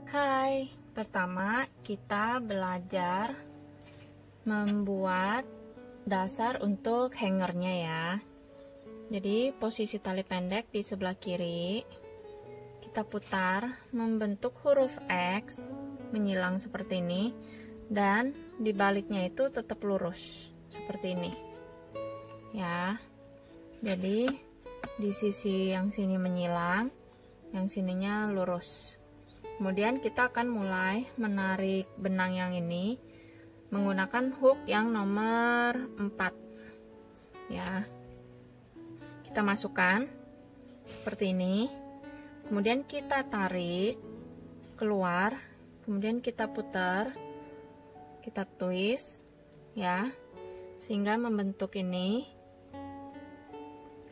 Hai, pertama kita belajar membuat dasar untuk hangernya ya. Jadi posisi tali pendek di sebelah kiri, kita putar membentuk huruf X menyilang seperti ini, dan di baliknya itu tetap lurus seperti ini ya. Jadi di sisi yang sini menyilang, yang sininya lurus. Kemudian kita akan mulai menarik benang yang ini menggunakan hook yang nomor 4 ya. Kita masukkan seperti ini, kemudian kita tarik keluar, kemudian kita putar, kita twist ya, sehingga membentuk ini.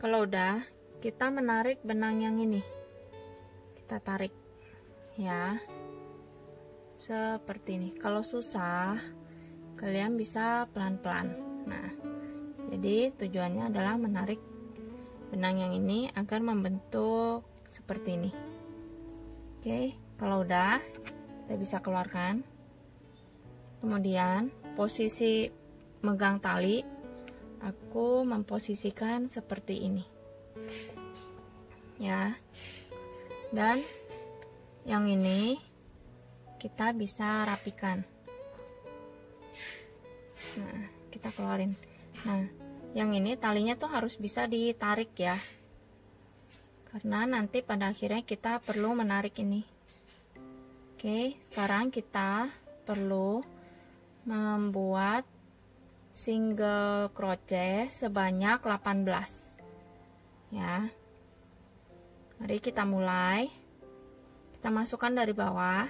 Kalau udah, kita menarik benang yang ini, kita tarik ya, seperti ini. Kalau susah, kalian bisa pelan-pelan. Nah, jadi tujuannya adalah menarik benang yang ini agar membentuk seperti ini. Oke, kalau udah, kita bisa keluarkan. Kemudian posisi megang tali, aku memposisikan seperti ini ya. Dan yang ini kita bisa rapikan. Nah, kita keluarin. Nah, yang ini talinya tuh harus bisa ditarik ya, karena nanti pada akhirnya kita perlu menarik ini. Oke, sekarang kita perlu membuat single crochet sebanyak 18 ya. Mari kita mulai. Kita masukkan dari bawah,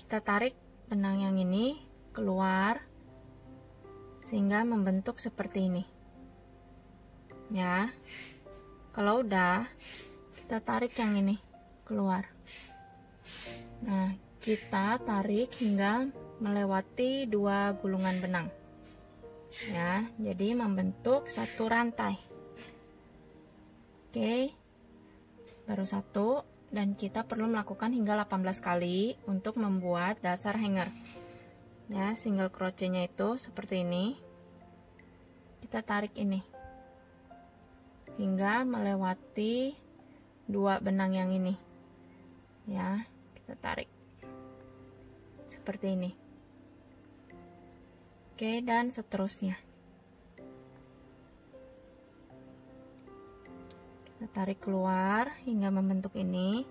kita tarik benang yang ini keluar sehingga membentuk seperti ini ya. Kalau udah, kita tarik yang ini keluar. Nah, kita tarik hingga melewati 2 gulungan benang ya, jadi membentuk satu rantai. Oke, baru satu, dan kita perlu melakukan hingga 18 kali untuk membuat dasar hanger ya. Single crochetnya itu seperti ini, kita tarik ini hingga melewati 2 benang yang ini ya, kita tarik seperti ini. Oke, dan seterusnya kita tarik keluar hingga membentuk ini,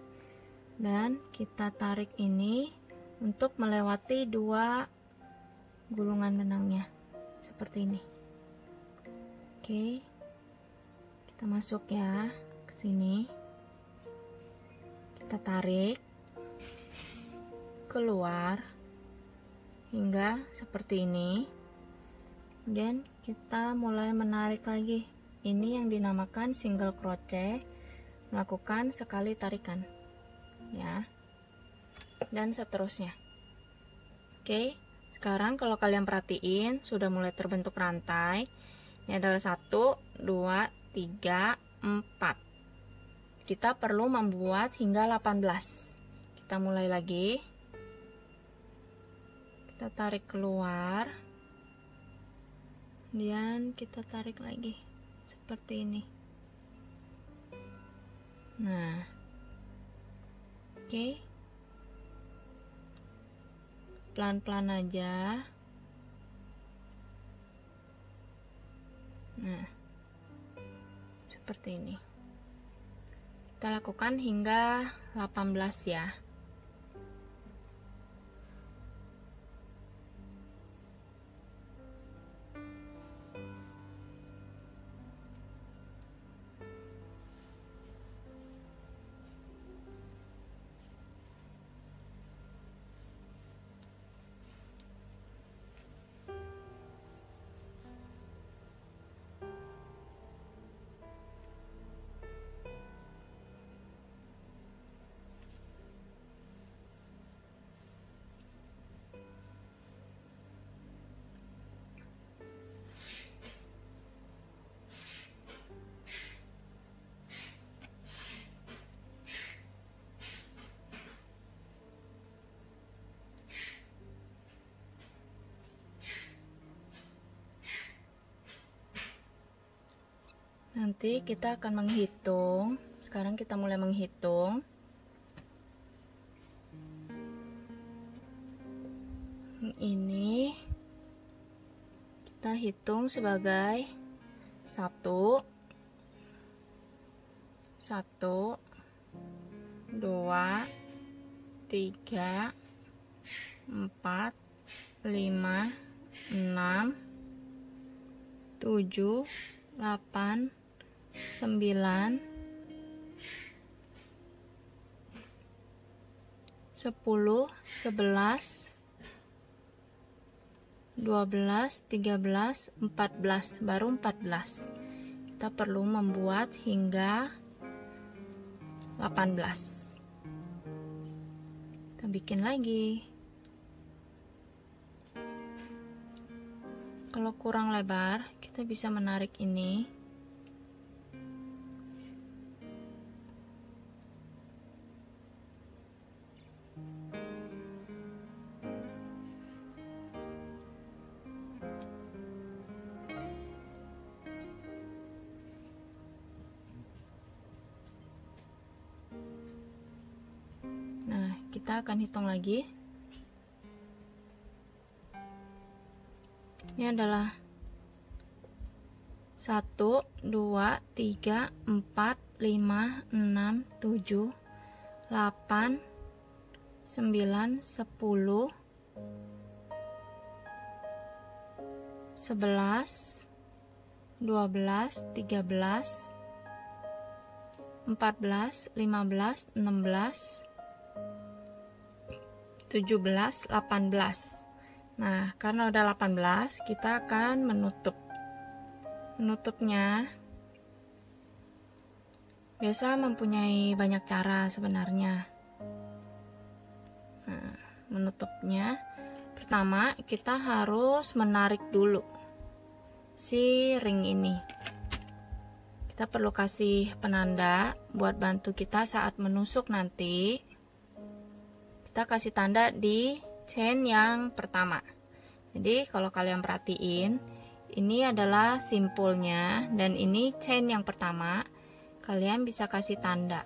dan kita tarik ini untuk melewati 2 gulungan benangnya seperti ini. Oke, kita masuk ya ke sini, kita tarik keluar hingga seperti ini, kemudian kita mulai menarik lagi. Ini yang dinamakan single crochet, melakukan sekali tarikan ya, dan seterusnya. Oke, sekarang kalau kalian perhatiin sudah mulai terbentuk rantai. Ini adalah 1, 2, 3, 4. Kita perlu membuat hingga 18. Kita mulai lagi, kita tarik keluar, kemudian kita tarik lagi seperti ini. Nah, oke, pelan-pelan aja. Nah, seperti ini. Kita lakukan hingga 18 ya. Nanti kita akan menghitung. Sekarang kita mulai menghitung. Ini kita hitung sebagai 1, 2, 3, 4, 5, 6, 7, 8, 9, 10, 11, 12, 13, 14, baru 14. Kita perlu membuat hingga 18. Kita bikin lagi. Kalau kurang lebar, kita bisa menarik ini. Nah, kita akan hitung lagi. Ini adalah 1, 2, 3, 4, 5, 6, 7, 8, 9, 10, 11, 12, 13, 14, 15, 16, 17, 18. Nah, karena udah 18, kita akan menutupnya. Biasa mempunyai banyak cara sebenarnya. Nah, menutupnya pertama kita harus menarik dulu si ring ini. Kita perlu kasih penanda buat bantu kita saat menusuk nanti. Kita kasih tanda di chain yang pertama. Jadi kalau kalian perhatiin, ini adalah simpulnya dan ini chain yang pertama. Kalian bisa kasih tanda.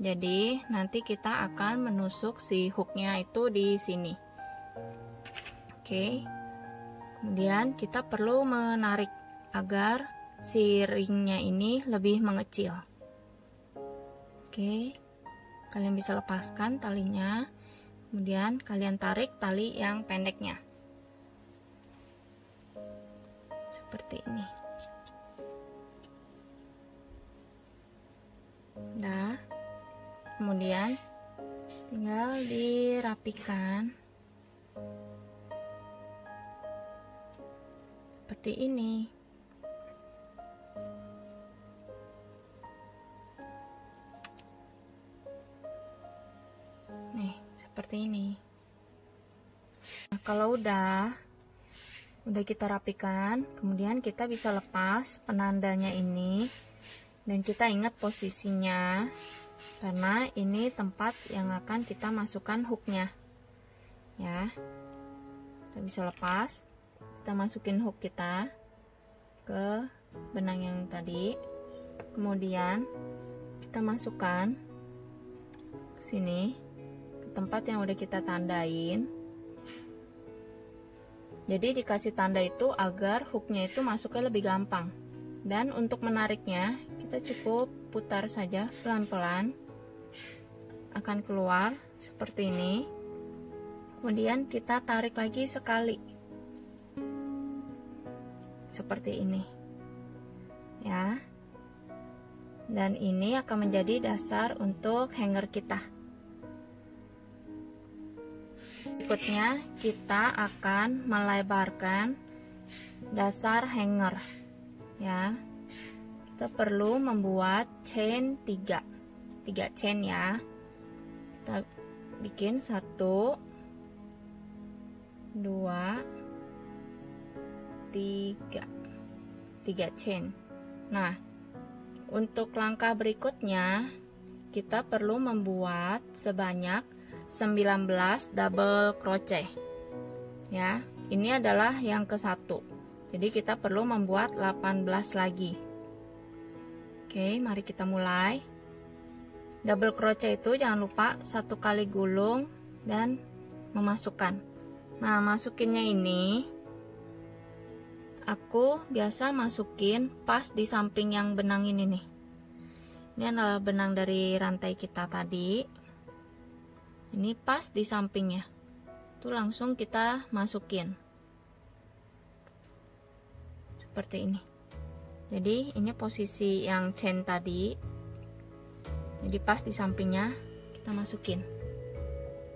Jadi nanti kita akan menusuk si hooknya itu di sini. Oke. Kemudian kita perlu menarik agar si ringnya ini lebih mengecil. Oke. Kalian bisa lepaskan talinya. Kemudian kalian tarik tali yang pendeknya. Seperti ini. Nah, kemudian tinggal dirapikan. Seperti ini. Nih, seperti ini. Nah, kalau udah kita rapikan, kemudian kita bisa lepas penandanya ini dan kita ingat posisinya karena ini tempat yang akan kita masukkan hooknya. Ya. Kita bisa lepas. Kita masukin hook kita ke benang yang tadi. Kemudian kita masukkan ke sini. Tempat yang udah kita tandain. Jadi dikasih tanda itu agar hooknya itu masuknya lebih gampang. Dan untuk menariknya kita cukup putar saja pelan-pelan. Akan keluar seperti ini. Kemudian kita tarik lagi sekali. Seperti ini. Ya. Dan ini akan menjadi dasar untuk hanger kita. Berikutnya kita akan melebarkan dasar hanger ya. Kita perlu membuat chain 3 chain ya. Kita bikin 1 2 3 chain. Nah, untuk langkah berikutnya kita perlu membuat sebanyak 19 double crochet ya. Ini adalah yang ke-1, jadi kita perlu membuat 18 lagi. Oke, mari kita mulai. Double crochet itu jangan lupa 1 kali gulung dan memasukkan. Nah, masukinnya ini aku biasa masukin pas di samping yang benang ini nih. Ini adalah benang dari rantai kita tadi. Ini pas di sampingnya. Itu langsung kita masukin. Seperti ini. Jadi ini posisi yang chain tadi. Jadi pas di sampingnya kita masukin.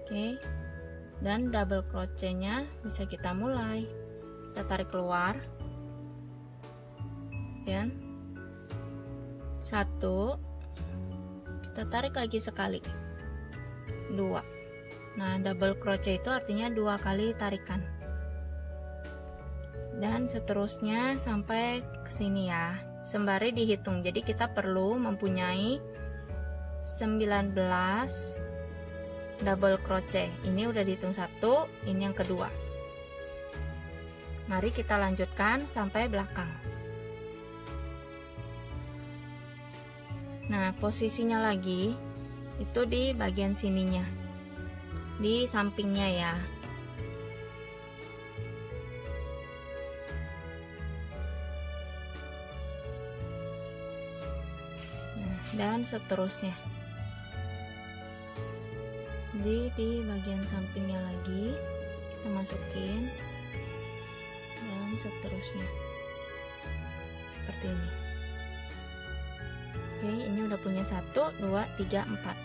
Oke. Dan double crochetnya bisa kita mulai. Kita tarik keluar. Dan 1, kita tarik lagi sekali. 2. Nah, double crochet itu artinya 2 kali tarikan. Dan seterusnya sampai ke sini ya. Sembari dihitung. Jadi kita perlu mempunyai 19 double crochet. Ini udah dihitung 1, ini yang kedua. Mari kita lanjutkan sampai belakang. Nah, posisinya lagi itu di bagian sininya. Di sampingnya ya. Dan seterusnya di bagian sampingnya lagi kita masukin dan seterusnya seperti ini. Oke, ini udah punya 1, 2, 3, 4.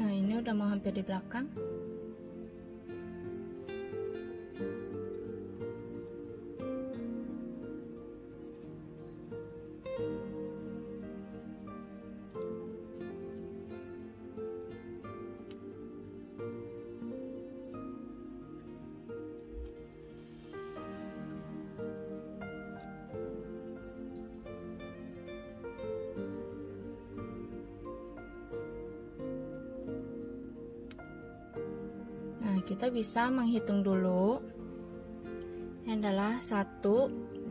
Nah, ini udah mau hampir di belakang. Kita bisa menghitung dulu. Ini adalah 1, 2,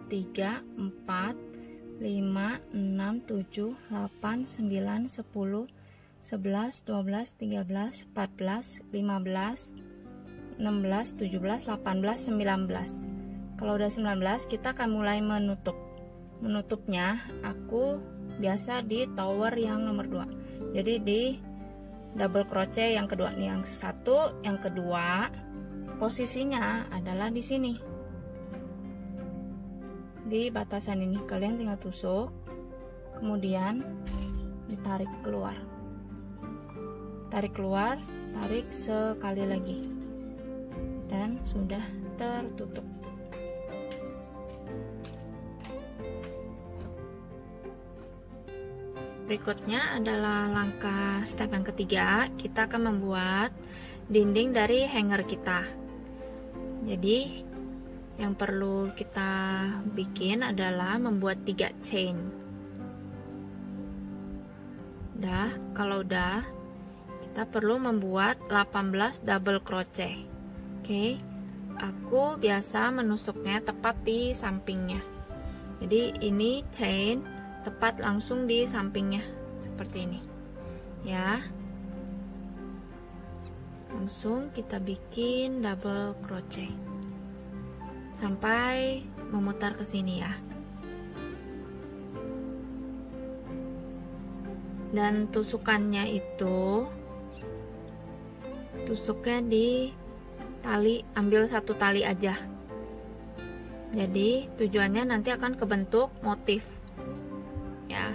3, 4, 5, 6, 7, 8, 9, 10, 11, 12, 13, 14, 15, 16, 17, 18, 19. Kalau udah 19 kita akan mulai menutup. Menutupnya aku biasa di tower yang nomor 2. Jadi di double crochet yang kedua nih, yang satu, yang kedua posisinya adalah di sini, di batasan ini. Kalian tinggal tusuk, kemudian ditarik keluar, tarik keluar, tarik sekali lagi, dan sudah tertutup. Berikutnya adalah langkah step yang ketiga. Kita akan membuat dinding dari hanger kita. Jadi yang perlu kita bikin adalah membuat 3 chain. Kalau udah, kita perlu membuat 18 double crochet. Oke, aku biasa menusuknya tepat di sampingnya. Jadi ini chain tepat langsung di sampingnya seperti ini ya. Langsung kita bikin double crochet sampai memutar ke sini ya. Dan tusukannya itu tusuknya di tali, ambil 1 tali aja. Jadi tujuannya nanti akan kebentuk motif ya.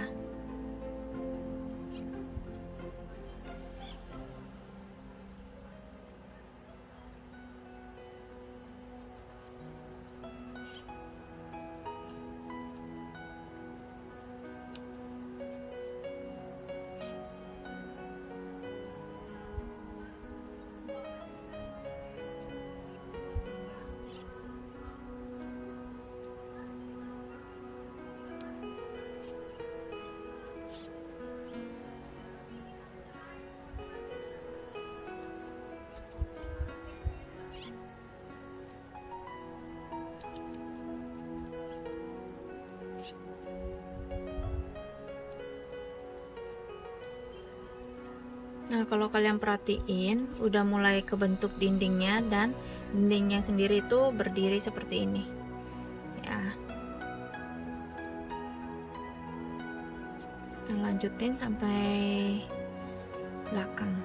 Nah, kalau kalian perhatiin, udah mulai kebentuk dindingnya, dan dindingnya sendiri itu berdiri seperti ini ya. Kita lanjutin sampai belakang.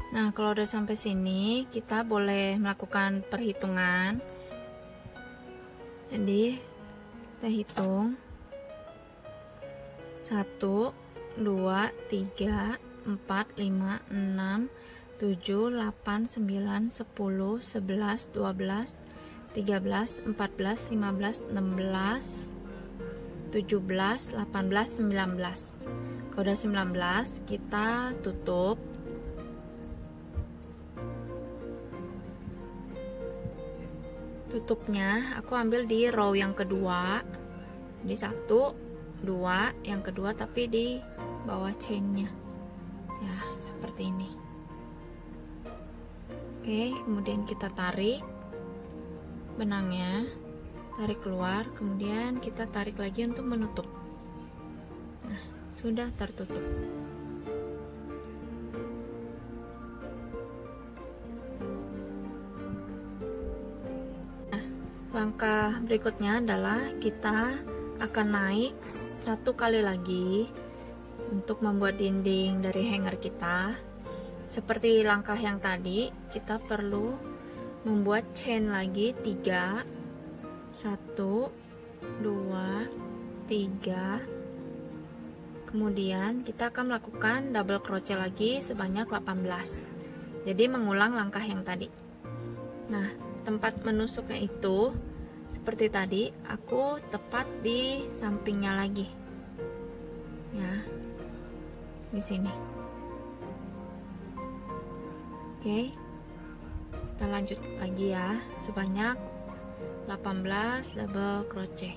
Nah, kalau udah sampai sini, kita boleh melakukan perhitungan. Jadi, kita hitung 1, 2, 3, 4, 5, 6, 7, 8, 9, 10, 11, 12, 13, 14, 15, 16, 17, 18, 19. Kalau udah 19, kita tutup. Tutupnya aku ambil di row yang kedua. Jadi 1, 2, yang kedua tapi di bawah chainnya ya, seperti ini. Oke, kemudian kita tarik benangnya, tarik keluar, kemudian kita tarik lagi untuk menutup. Nah, sudah tertutup. Langkah berikutnya adalah kita akan naik 1 kali lagi untuk membuat dinding dari hanger kita. Seperti langkah yang tadi, kita perlu membuat chain lagi 3, 1, 2, 3. Kemudian kita akan melakukan double crochet lagi sebanyak 18. Jadi mengulang langkah yang tadi. Nah, tempat menusuknya itu seperti tadi, aku tepat di sampingnya lagi ya, di sini. Oke, kita lanjut lagi ya, sebanyak 18 double crochet.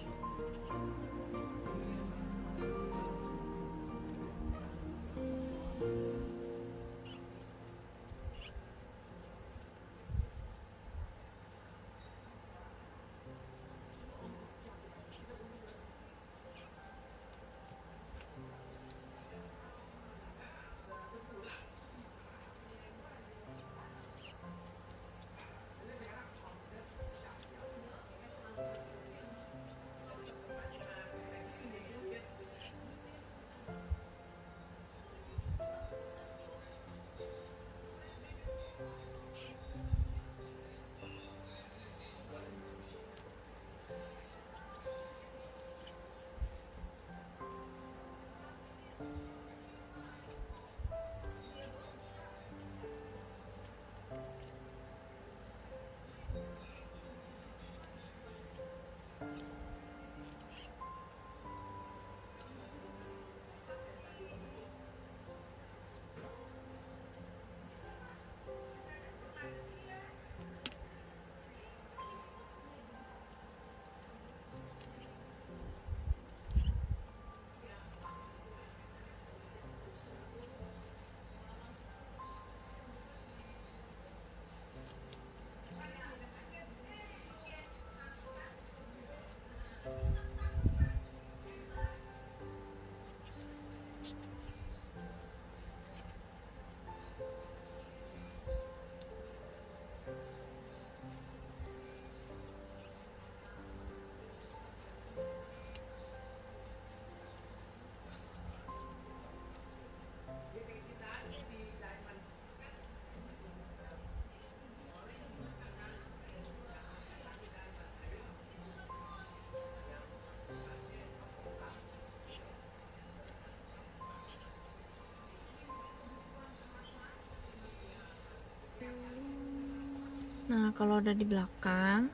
Nah, kalau udah di belakang,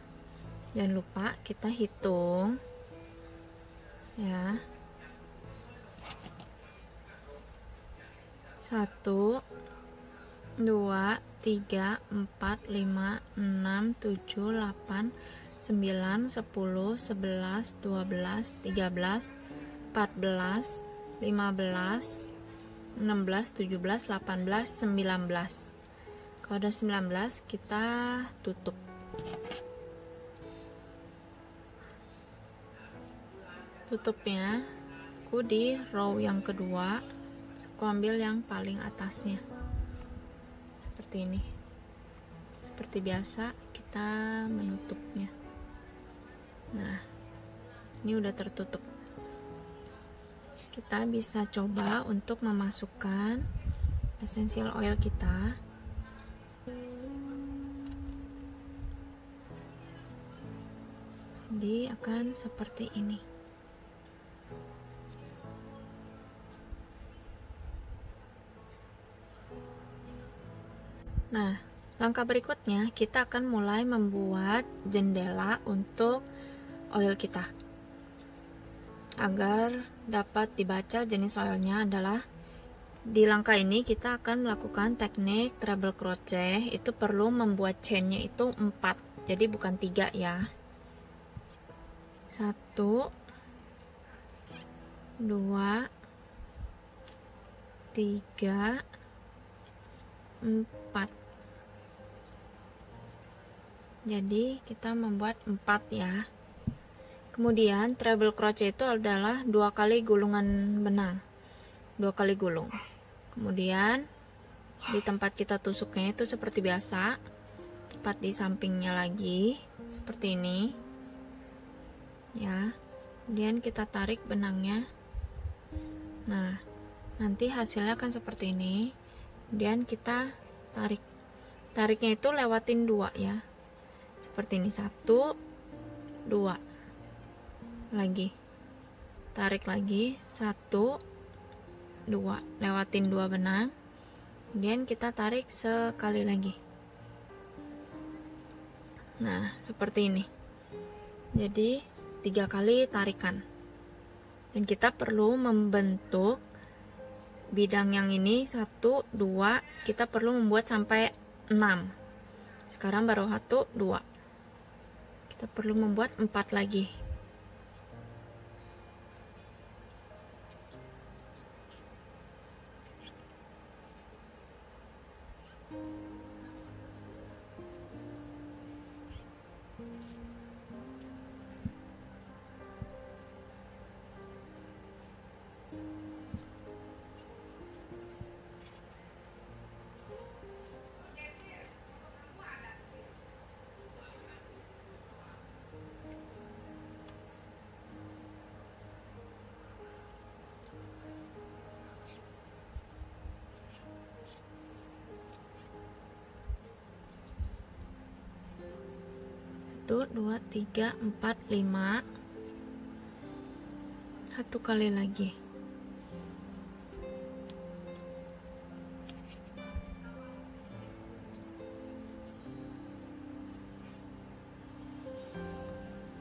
jangan lupa kita hitung ya. 1 2 3 4 5 6 7 8 9 10 11 12 13 14 15 16 17 18 19. Kalau udah 19 kita tutup. Tutupnya aku di row yang kedua, aku ambil yang paling atasnya seperti ini. Seperti biasa kita menutupnya. Nah, ini udah tertutup. Kita bisa coba untuk memasukkan essential oil kita. Jadi akan seperti ini. Nah, langkah berikutnya kita akan mulai membuat jendela untuk oil kita. Agar dapat dibaca jenis oilnya adalah di langkah ini kita akan melakukan teknik treble crochet. Itu perlu membuat chainnya itu 4, jadi bukan 3 ya. 1 2 3 4. Jadi kita membuat 4 ya. Kemudian treble crochet itu adalah 2 kali gulungan benang, 2 kali gulung. Kemudian di tempat kita tusuknya itu seperti biasa, tepat di sampingnya lagi seperti ini ya. Kemudian kita tarik benangnya. Nah, nanti hasilnya akan seperti ini. Kemudian kita tariknya itu lewatin 2 ya, seperti ini. 1 2 lagi, tarik lagi 1 2, lewatin 2 benang, kemudian kita tarik sekali lagi. Nah, seperti ini. Jadi 3 kali tarikan, dan kita perlu membentuk bidang yang ini 1 2, kita perlu membuat sampai 6. Sekarang baru 1 2, kita perlu membuat 4 lagi. Satu, 2, 3, 4, 5. 1 kali lagi.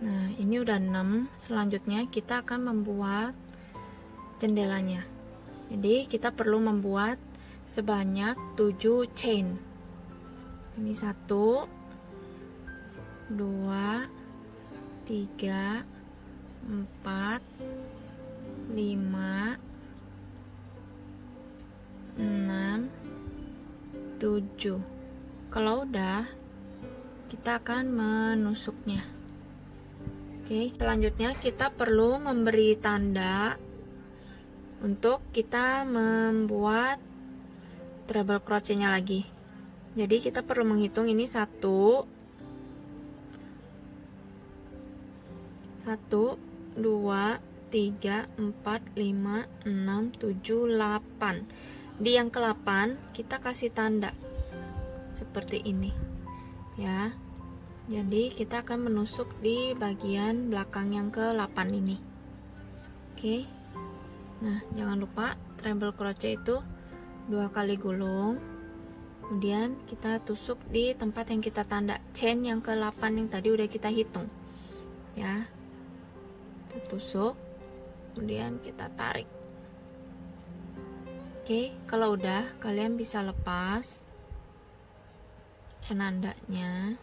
Nah, ini udah 6. Selanjutnya kita akan membuat jendelanya. Jadi kita perlu membuat sebanyak 7 chain. Ini 1 2 3 4 5 6 7. Kalau udah, kita akan menusuknya. Oke, selanjutnya kita perlu memberi tanda untuk kita membuat treble crochetnya lagi. Jadi kita perlu menghitung ini 1 2 3 4 5 6 7 8. Di yang ke-8 kita kasih tanda seperti ini ya. Jadi kita akan menusuk di bagian belakang yang ke-8 ini. Oke. Nah, jangan lupa treble crochet itu 2 kali gulung. Kemudian kita tusuk di tempat yang kita tanda chain yang ke-8 yang tadi udah kita hitung ya. Kita tusuk, kemudian kita tarik. Oke, kalau udah kalian bisa lepas penandanya.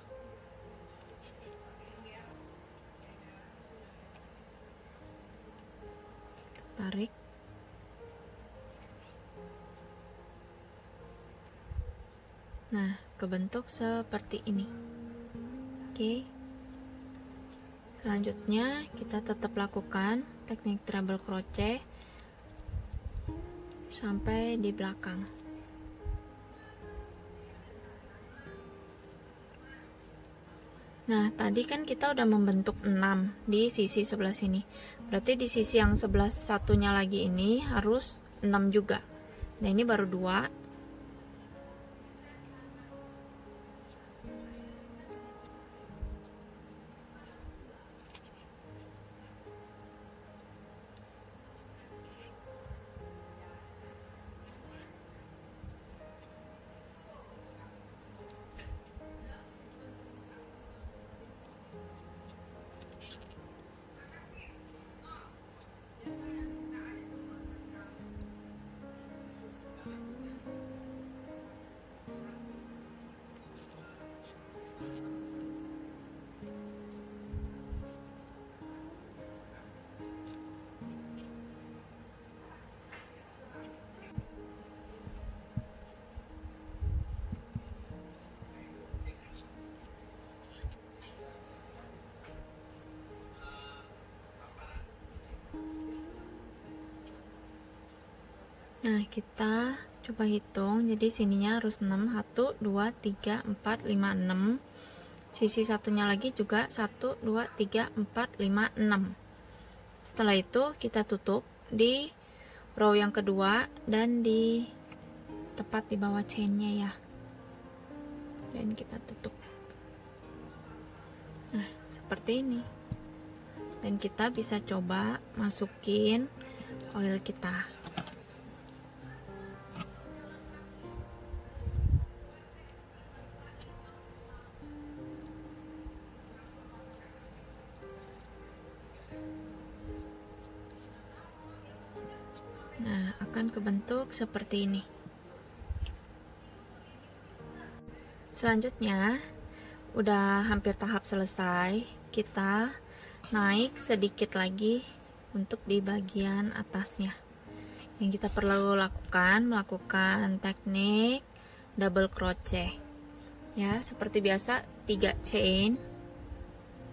Tarik. Nah, kebentuk seperti ini. Oke. Selanjutnya kita tetap lakukan teknik treble crochet sampai di belakang. Nah, tadi kan kita udah membentuk 6 di sisi sebelah sini. Berarti di sisi yang sebelah satunya lagi ini harus 6 juga. Nah, ini baru 2. Nah, kita coba hitung. Jadi sininya harus 6. 1, 2, 3, 4, 5, 6. Sisi satunya lagi juga 1, 2, 3, 4, 5, 6. Setelah itu kita tutup di row yang kedua dan di tepat di bawah chainnya ya. Dan kita tutup. Nah, seperti ini. Dan kita bisa coba masukin oil kita. Nah, akan kebentuk seperti ini. Selanjutnya, udah hampir tahap selesai. Kita naik sedikit lagi untuk di bagian atasnya. Yang kita perlu melakukan teknik double crochet. Ya, seperti biasa 3 chain.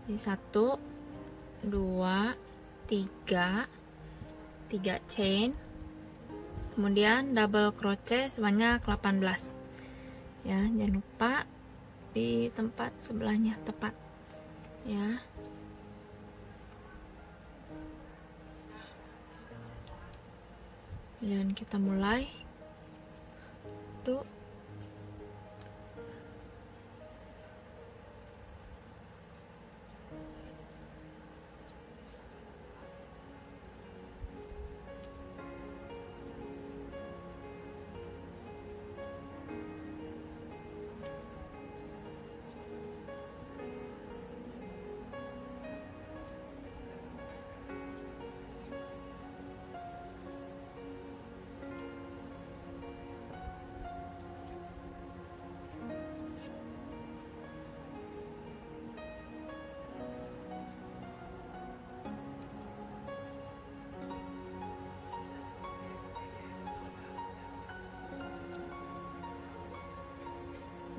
Jadi 1, 2, 3 chain. Kemudian double crochet sebanyak 18 ya, jangan lupa di tempat sebelahnya tepat ya. Dan kita mulai tuh.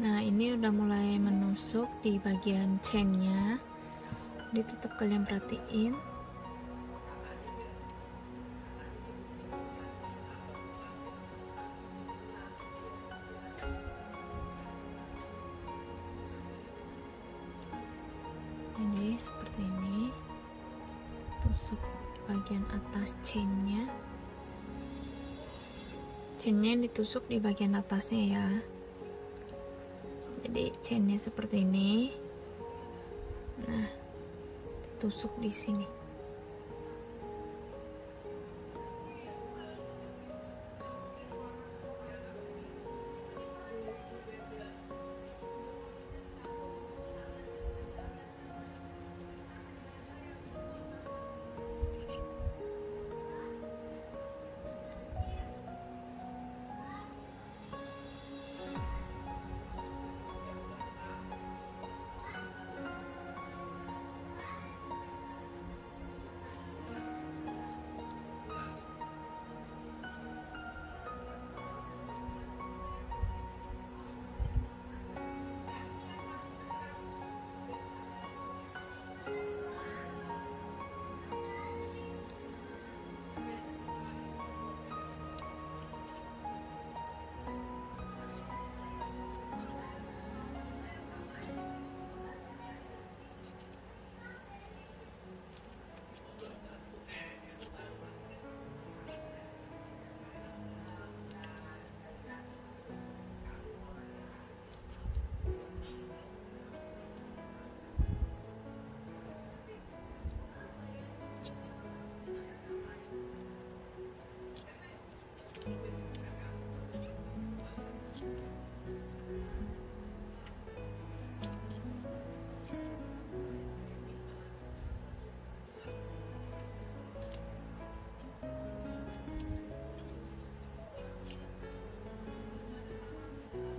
Nah, ini udah mulai menusuk di bagian chainnya. Jadi tetap kalian perhatiin. Jadi seperti ini. Tusuk di bagian atas chainnya. Chainnya ditusuk di bagian atasnya ya. Jadi chainnya seperti ini. Nah, tusuk di sini.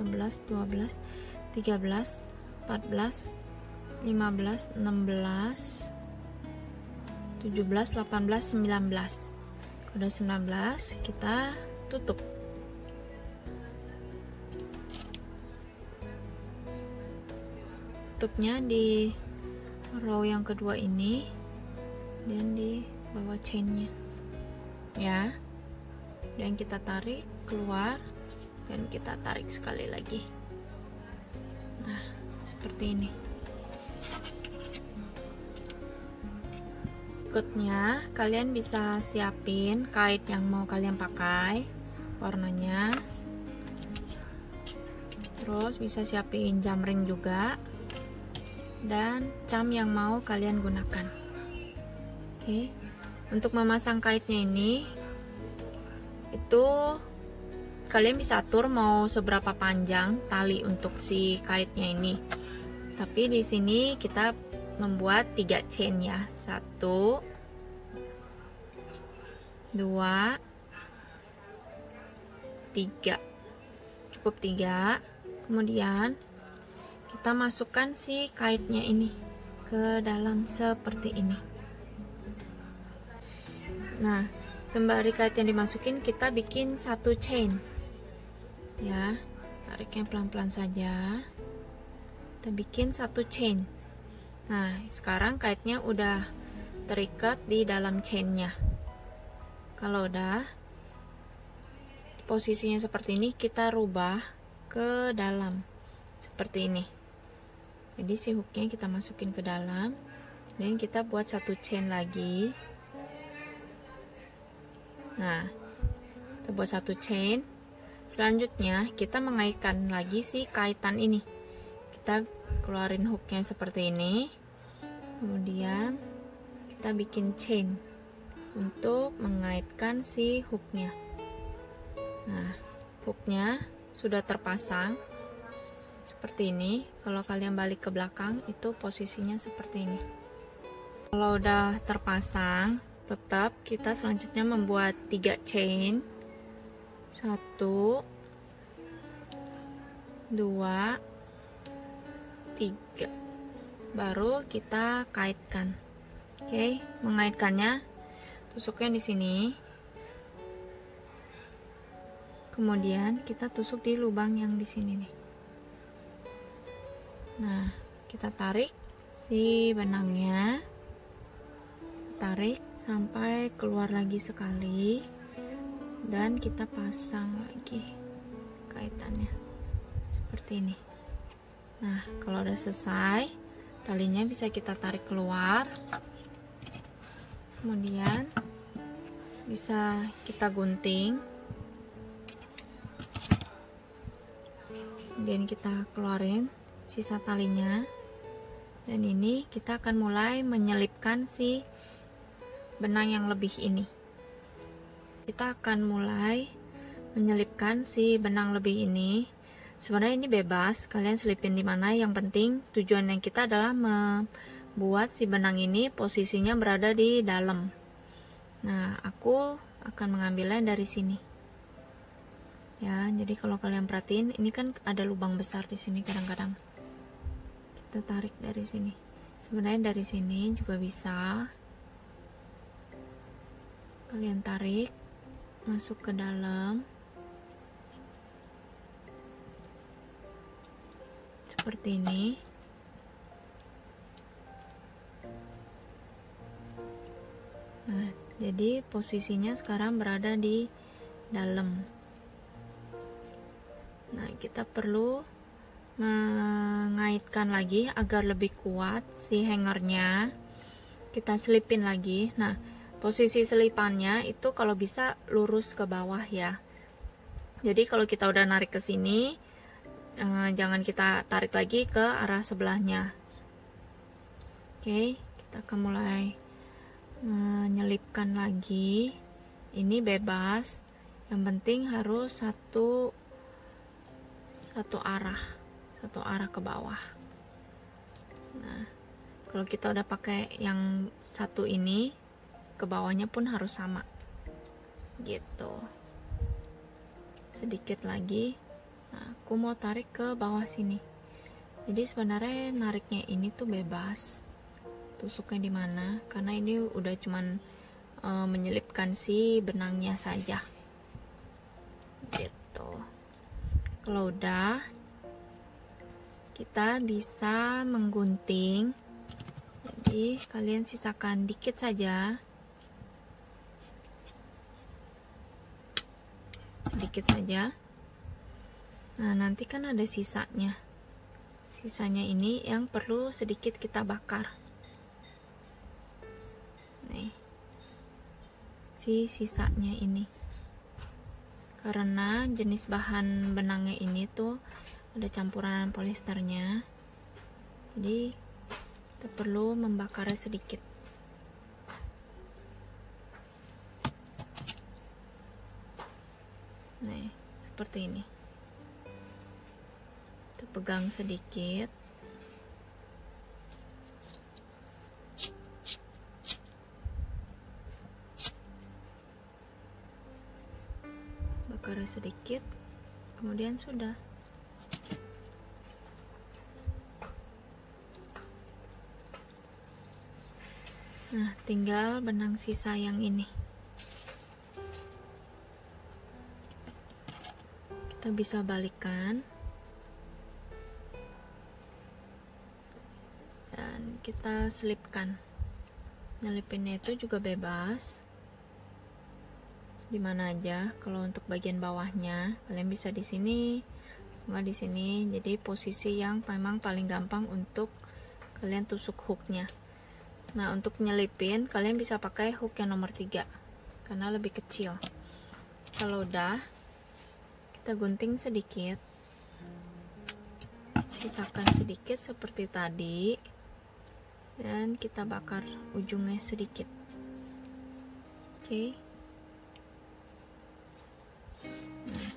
11, 12, 13, 14, 15, 16, 17, 18, 19. Kalau udah 19, kita tutup. Tutupnya di row yang kedua ini dan di bawah chainnya ya, dan kita tarik keluar dan kita tarik sekali lagi. Nah, seperti ini. Berikutnya kalian bisa siapin kait yang mau kalian pakai, warnanya, terus bisa siapin jam ring juga, dan cam yang mau kalian gunakan. Oke, untuk memasang kaitnya ini, itu kalian bisa atur mau seberapa panjang tali untuk si kaitnya ini. Tapi di sini kita membuat 3 chain ya, 1, 2, 3, cukup 3. Kemudian kita masukkan si kaitnya ini ke dalam seperti ini. Nah, sembari kait yang dimasukin, kita bikin 1 chain ya, tariknya pelan-pelan saja. Kita bikin 1 chain. Nah, sekarang kaitnya udah terikat di dalam chainnya. Kalau udah posisinya seperti ini, kita rubah ke dalam seperti ini. Jadi si hooknya kita masukin ke dalam dan kita buat 1 chain lagi. Nah, kita buat 1 chain. Selanjutnya kita mengaitkan lagi si kaitan ini. Kita keluarin hooknya seperti ini, kemudian kita bikin chain untuk mengaitkan si hooknya. Nah, hooknya sudah terpasang seperti ini. Kalau kalian balik ke belakang, itu posisinya seperti ini. Kalau udah terpasang, tetap kita selanjutnya membuat 3 chain. 1, 2, 3. Baru kita kaitkan. Oke, mengaitkannya tusuknya di sini. Kemudian kita tusuk di lubang yang di sini nih. Nah, kita tarik si benangnya, tarik sampai keluar lagi sekali, dan kita pasang lagi kaitannya seperti ini. Nah, kalau udah selesai, talinya bisa kita tarik keluar, kemudian bisa kita gunting, kemudian kita keluarin sisa talinya, dan ini kita akan mulai menyelipkan si benang yang lebih ini. Kita akan mulai menyelipkan si benang lebih ini. Sebenarnya ini bebas, kalian selipin di mana, yang penting tujuan yang kita adalah membuat si benang ini posisinya berada di dalam. Nah, aku akan mengambilnya dari sini. Ya, jadi kalau kalian perhatiin, ini kan ada lubang besar di sini kadang-kadang. Kita tarik dari sini. Sebenarnya dari sini juga bisa. Kalian tarik masuk ke dalam seperti ini. Nah, jadi posisinya sekarang berada di dalam. Nah, kita perlu mengaitkan lagi agar lebih kuat si hangernya. Kita selipin lagi. Nah, posisi selipannya itu kalau bisa lurus ke bawah ya. Jadi kalau kita udah narik ke sini, jangan kita tarik lagi ke arah sebelahnya. Oke, kita akan mulai menyelipkan lagi. Ini bebas, yang penting harus satu arah ke bawah. Nah, kalau kita udah pakai yang satu ini, ke bawahnya pun harus sama gitu. Sedikit lagi. Nah, aku mau tarik ke bawah sini. Jadi sebenarnya nariknya ini tuh bebas, tusuknya di mana, karena ini udah cuman menyelipkan si benangnya saja gitu. Kalau udah, kita bisa menggunting. Jadi kalian sisakan dikit saja, sedikit saja. Nah, nanti kan ada sisanya. Sisanya ini yang perlu sedikit kita bakar. Nih, si sisanya ini. Karena jenis bahan benangnya ini tuh ada campuran poliesternya, jadi kita perlu membakarnya sedikit. Nih, seperti ini. Kita pegang sedikit. Bakar sedikit, kemudian sudah. Nah, tinggal benang sisa yang ini. Kita bisa balikkan. Dan kita selipkan. Nyelipinnya itu juga bebas. Dimana aja. Kalau untuk bagian bawahnya, kalian bisa di sini, nggak di sini. Jadi posisi yang memang paling gampang untuk kalian tusuk hooknya. Nah, untuk nyelipin kalian bisa pakai hook yang nomor 3 karena lebih kecil. Kalau udah, kita gunting sedikit, sisakan sedikit seperti tadi, dan kita bakar ujungnya sedikit. Oke. Nah,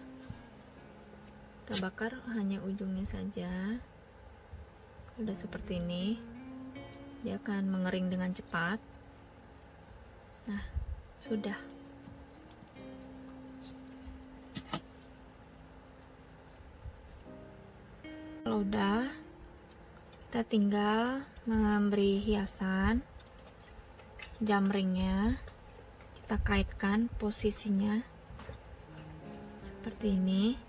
kita bakar hanya ujungnya saja. Udah seperti ini, dia akan mengering dengan cepat. Nah, sudah. Kalau udah, kita tinggal memberi hiasan. Jam ringnya kita kaitkan posisinya seperti ini,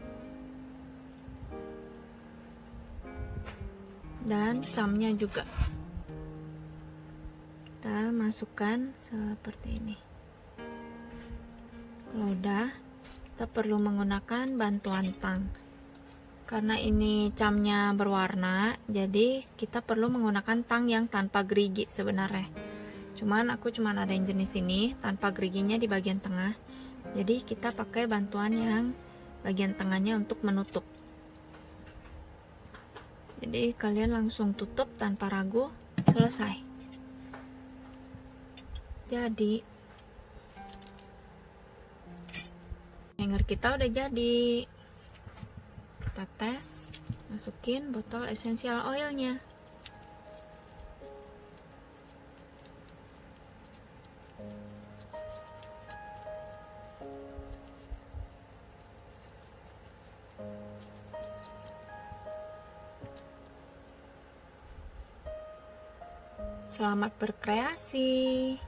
dan camnya juga kita masukkan seperti ini. Kalau udah, kita perlu menggunakan bantuan tang. Karena ini camnya berwarna, jadi kita perlu menggunakan tang yang tanpa gerigi sebenarnya. Cuman aku ada yang jenis ini tanpa geriginya di bagian tengah. Jadi kita pakai bantuan yang bagian tengahnya untuk menutup. Jadi kalian langsung tutup tanpa ragu, selesai. Jadi hanger kita udah jadi. Kita tes, masukin botol essential oilnya. Selamat berkreasi.